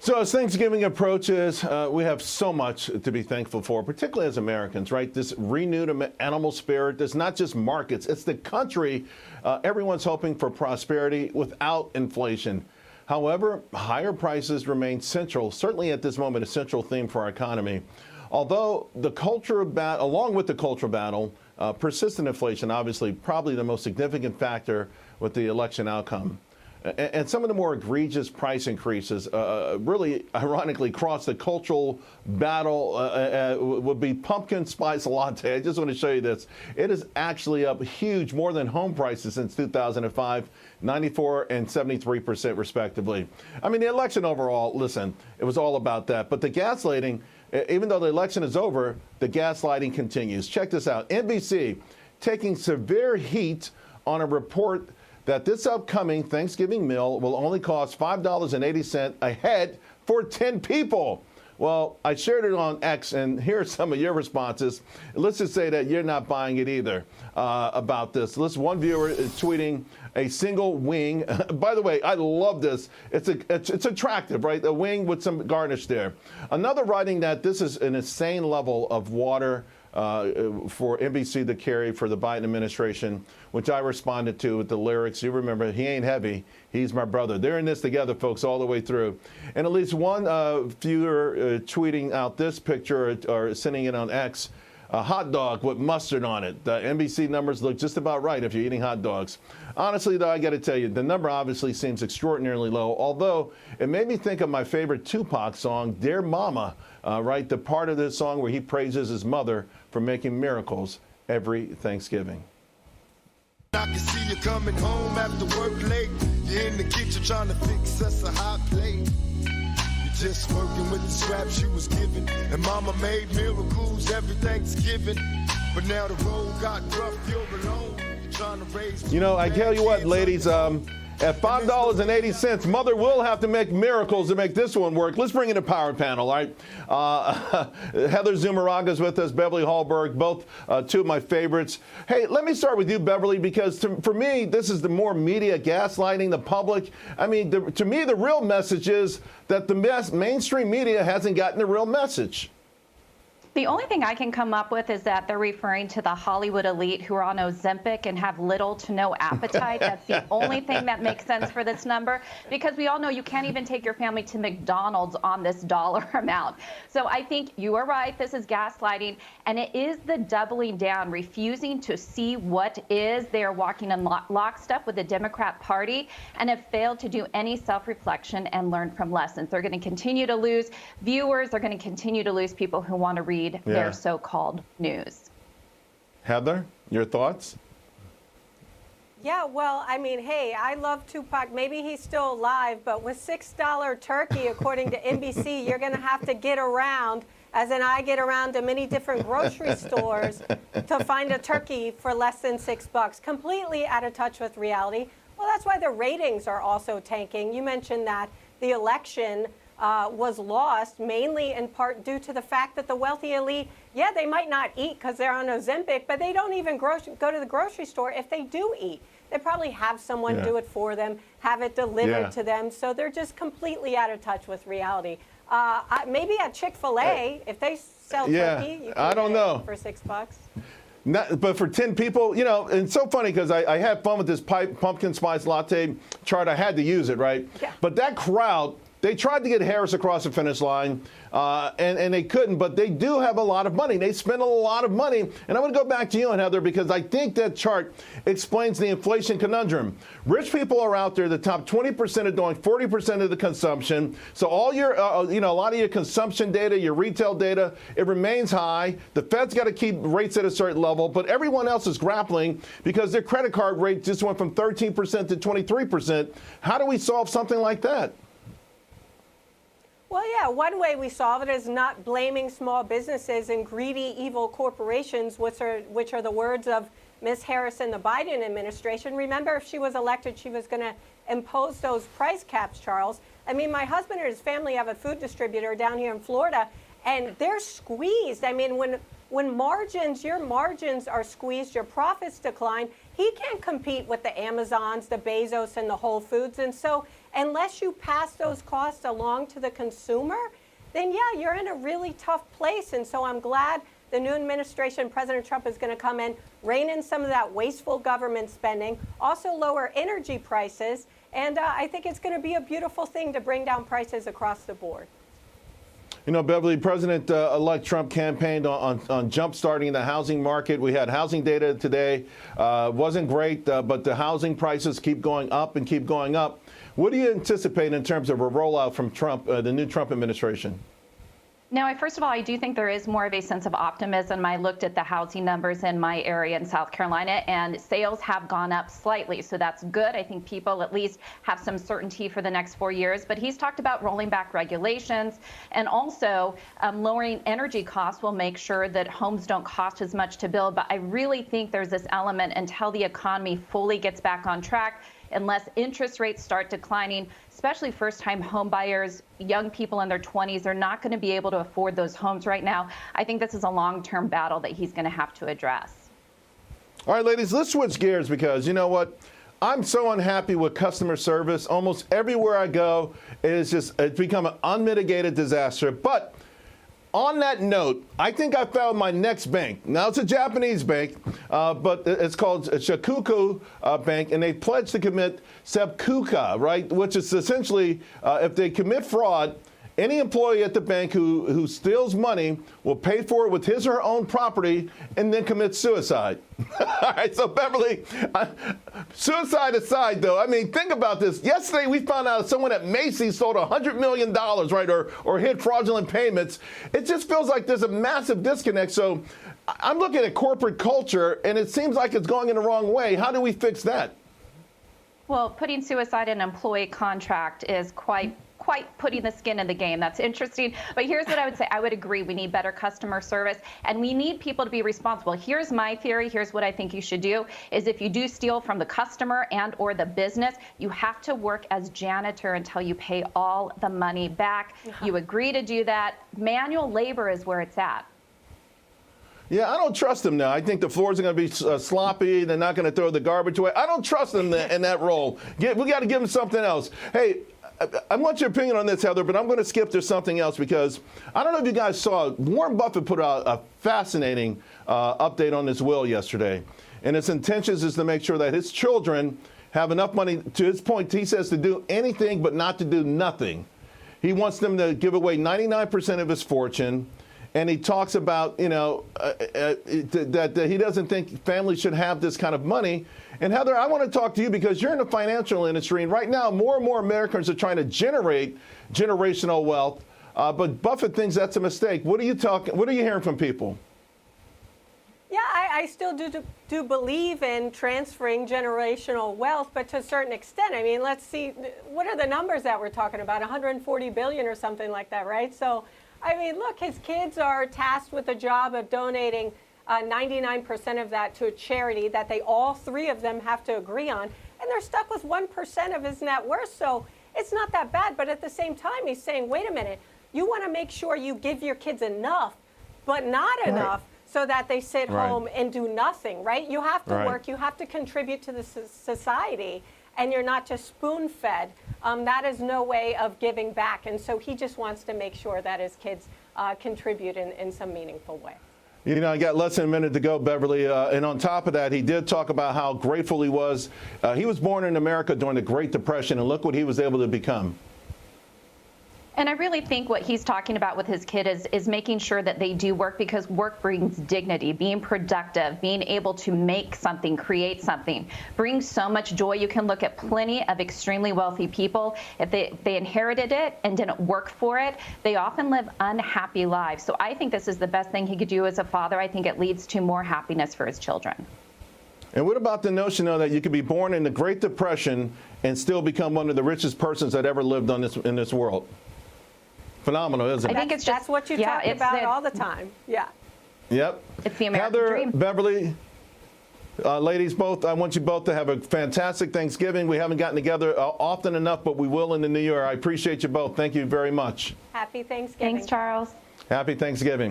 So as Thanksgiving approaches, we have so much to be thankful for, particularly as Americans, right? This renewed animal spirit. It's not just markets. It's the country. Everyone's hoping for prosperity without inflation. However, higher prices remain central, certainly at this moment, a central theme for our economy. Although along with the cultural battle, persistent inflation, obviously, probably the most significant factor with the election outcome. And some of the more egregious price increases, really ironically, cross the cultural battle would be pumpkin spice latte. I just want to show you this. It is actually up huge, more than home prices since 2005, 94 and 73% respectively. I mean, the election overall, listen, it was all about that. But the gaslighting, even though the election is over, the gaslighting continues. Check this out. NBC taking severe heat on a report that this upcoming Thanksgiving meal will only cost $5.80 a head for 10 people. Well, I shared it on X, and here are some of your responses. Let's just say that you're not buying it either about this. One viewer is tweeting a single wing. By the way, I love this. It's attractive, right? A wing with some garnish there. Another writing that this is an insane level of water for NBC to carry for the Biden administration, which I responded to with the lyrics. You remember, he ain't heavy, he's my brother. They're in this together, folks, all the way through. And at least one viewer tweeting out this picture or sending it on X, a hot dog with mustard on it. The NBC numbers look just about right if you're eating hot dogs. Honestly, though, I got to tell you, the number obviously seems extraordinarily low, although it made me think of my favorite Tupac song, Dear Mama, right? The part of this song where he praises his mother for making miracles every Thanksgiving. I can see you coming home after work late. You're in the kitchen trying to fix us a hot plate. You're just working with the scraps you was given. And mama made miracles every Thanksgiving. But now the road got rough, you're alone. Trying to raise. You know, I tell you what, ladies, at $5.80, Mother will have to make miracles to make this one work. Let's bring in a power panel, all right? Heather Zumarraga is with us, Beverly Hallberg, both two of my favorites. Hey, let me start with you, Beverly, because for me, this is the more media gaslighting the public. I mean, to me, the real message is that the mainstream media hasn't gotten the real message. The only thing I can come up with is that they're referring to the Hollywood elite who are on Ozempic and have little to no appetite. That's the only thing that makes sense for this number, because we all know you can't even take your family to McDonald's on this dollar amount. So I think you are right. This is gaslighting, and it is the doubling down, refusing to see what is. They are walking in lockstep with the Democrat Party and have failed to do any self-reflection and learn from lessons. They're going to continue to lose viewers. They're going to continue to lose people who want to read their so-called news. Heather, your thoughts? Yeah, well, I mean, hey, I love Tupac. Maybe he's still alive, but with $6 turkey, according to NBC, you're going to have to get around, as in I get around to many different grocery stores to find a turkey for less than $6. Completely out of touch with reality. Well, that's why the ratings are also tanking. You mentioned that the election was lost mainly in part due to the fact that the wealthy elite, yeah, they might not eat because they're on Ozempic, but they don't even go to the grocery store if they do eat. They probably have someone do it for them, have it delivered to them. So they're just completely out of touch with reality. Maybe at Chick-fil-A, if they sell turkey, you can I don't know. For $6. But for 10 people, you know, and it's so funny because I had fun with this pumpkin spice latte chart. I had to use it, right? Yeah. But that crowd, they tried to get Harris across the finish line, and they couldn't, but they do have a lot of money. They spend a lot of money. And I want to go back to you, Heather, because I think that chart explains the inflation conundrum. Rich people are out there, the top 20% are doing 40% of the consumption. So all your, a lot of your consumption data, your retail data, it remains high. The Fed's got to keep rates at a certain level, but everyone else is grappling because their credit card rate just went from 13% to 23%. How do we solve something like that? Well, yeah, one way we solve it is not blaming small businesses and greedy, evil corporations, which are the words of Ms. Harris and the Biden administration. Remember, if she was elected, she was going to impose those price caps, Charles. I mean, my husband and his family have a food distributor down here in Florida, and they're squeezed. I mean, when your margins are squeezed, your profits decline, he can't compete with the Amazons, the Bezos, and the Whole Foods. And so unless you pass those costs along to the consumer, then yeah, you're in a really tough place. And so I'm glad the new administration, President Trump, is going to come in, rein in some of that wasteful government spending, also lower energy prices. And I think it's going to be a beautiful thing to bring down prices across the board. You know, Beverly, President-elect Trump campaigned on jump-starting the housing market. We had housing data today. Wasn't great, but the housing prices keep going up and keep going up. What do you anticipate in terms of a rollout from Trump, the new Trump administration? Now, first of all, I do think there is more of a sense of optimism. I looked at the housing numbers in my area in South Carolina, and sales have gone up slightly. So that's good. I think people at least have some certainty for the next 4 years. But he's talked about rolling back regulations and also lowering energy costs will make sure that homes don't cost as much to build. But I really think there's this element until the economy fully gets back on track, unless interest rates start declining, especially first-time home buyers, young people in their 20s, they're not going to be able to afford those homes right now. I think this is a long-term battle that he's going to have to address. All right, ladies, let's switch gears because you know what? I'm so unhappy with customer service. Almost everywhere I go, it's become an unmitigated disaster. But on that note, I think I found my next bank. Now, it's a Japanese bank, but it's called Shakuku Bank, and they pledged to commit seppuku, right, which is essentially if they commit fraud, any employee at the bank who steals money will pay for it with his or her own property and then commit suicide. All right, so Beverly, suicide aside, though, I mean, think about this. Yesterday, we found out someone at Macy's sold $100 million, right, or hid fraudulent payments. It just feels like there's a massive disconnect. So I'm looking at corporate culture, and it seems like it's going in the wrong way. How do we fix that? Well, putting suicide in an employee contract is quite putting the skin in the game. That's interesting. But here's what I would say. I would agree. We need better customer service, and we need people to be responsible. Here's my theory. Here's what I think you should do is if you do steal from the customer and or the business, you have to work as janitor until you pay all the money back. You agree to do that. Manual labor is where it's at. Yeah, I don't trust them now. I think the floors are going to be sloppy. They're not going to throw the garbage away. I don't trust them in that role. We got to give them something else. Hey, I want your opinion on this, Heather, but I'm going to skip to something else because I don't know if you guys saw, Warren Buffett put out a fascinating update on his will yesterday. And his intentions is to make sure that his children have enough money, to his point, he says, to do anything but not to do nothing. He wants them to give away 99% of his fortune. And he talks about, you know, that he doesn't think families should have this kind of money. And Heather, I want to talk to you because you're in the financial industry, and right now more and more Americans are trying to generate generational wealth. But Buffett thinks that's a mistake. What are you hearing from people? Yeah, I still do believe in transferring generational wealth, but to a certain extent. I mean, let's see, what are the numbers that we're talking about? 140 billion or something like that, right? So, I mean, look, his kids are tasked with the job of donating 99% of that to a charity that all three of them have to agree on, and they're stuck with 1% of his net worth. So it's not that bad, but at the same time, he's saying, wait a minute, you want to make sure you give your kids enough, but not enough so that they sit home and do nothing, right? You have to work, you have to contribute to the society, and you're not just spoon-fed. That is no way of giving back. And so he just wants to make sure that his kids contribute in some meaningful way. You know, I got less than a minute to go, Beverly. And on top of that, he did talk about how grateful he was. He was born in America during the Great Depression, and look what he was able to become. And I really think what he's talking about with his kid is making sure that they do work, because work brings dignity. Being productive, being able to make something, create something, brings so much joy. You can look at plenty of extremely wealthy people. If they inherited it and didn't work for it, they often live unhappy lives. So I think this is the best thing he could do as a father. I think it leads to more happiness for his children. And what about the notion, though, that you could be born in the Great Depression and still become one of the richest persons that ever lived in this world? Phenomenal, isn't it? I think it's just that's what you talk about all the time. Yeah. Yep. It's the American Heather, dream. Beverly, ladies, both, I want you both to have a fantastic Thanksgiving. We haven't gotten together often enough, but we will in the new year. I appreciate you both. Thank you very much. Happy Thanksgiving. Thanks, Charles. Happy Thanksgiving.